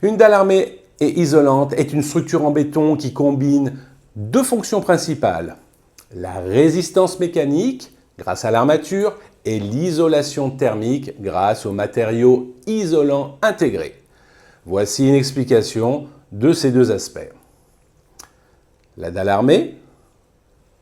Une dalle armée et isolante est une structure en béton qui combine deux fonctions principales. La résistance mécanique, grâce à l'armature, et l'isolation thermique, grâce aux matériaux isolants intégrés. Voici une explication de ces deux aspects. La dalle armée,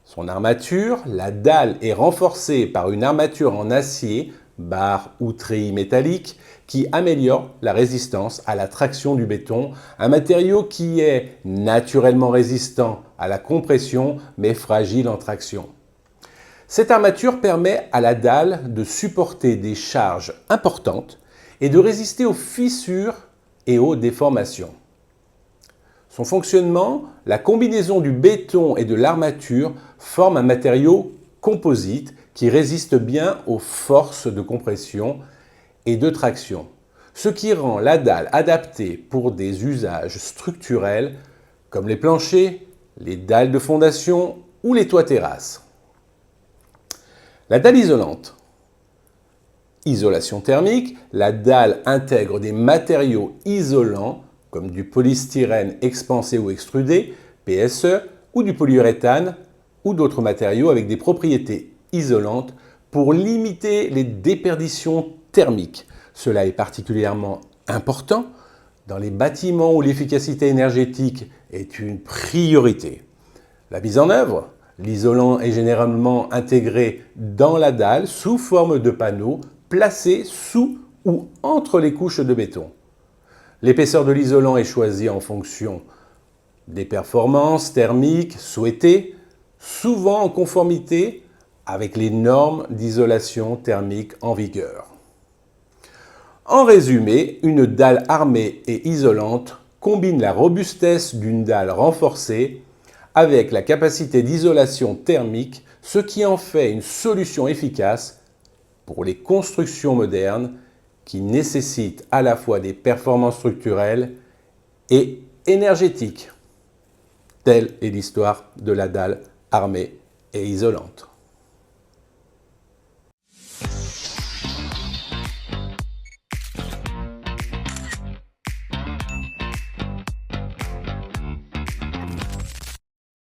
son armature, la dalle est renforcée par une armature en acier, barre ou treillis métallique, qui améliore la résistance à la traction du béton, un matériau qui est naturellement résistant à la compression mais fragile en traction. Cette armature permet à la dalle de supporter des charges importantes et de résister aux fissures et aux déformations. Son fonctionnement, la combinaison du béton et de l'armature forme un matériau composite qui résiste bien aux forces de compression et de traction, ce qui rend la dalle adaptée pour des usages structurels comme les planchers, les dalles de fondation ou les toits terrasses. La dalle isolante. Isolation thermique, la dalle intègre des matériaux isolants comme du polystyrène expansé ou extrudé, PSE, ou du polyuréthane ou d'autres matériaux avec des propriétés isolantes pour limiter les déperditions thermiques. Cela est particulièrement important dans les bâtiments où l'efficacité énergétique est une priorité. La mise en œuvre. L'isolant est généralement intégré dans la dalle sous forme de panneaux placés sous ou entre les couches de béton. L'épaisseur de l'isolant est choisie en fonction des performances thermiques souhaitées, souvent en conformité avec les normes d'isolation thermique en vigueur. En résumé, une dalle armée et isolante combine la robustesse d'une dalle renforcée avec la capacité d'isolation thermique, ce qui en fait une solution efficace pour les constructions modernes qui nécessitent à la fois des performances structurelles et énergétiques. Telle est l'histoire de la dalle armée et isolante.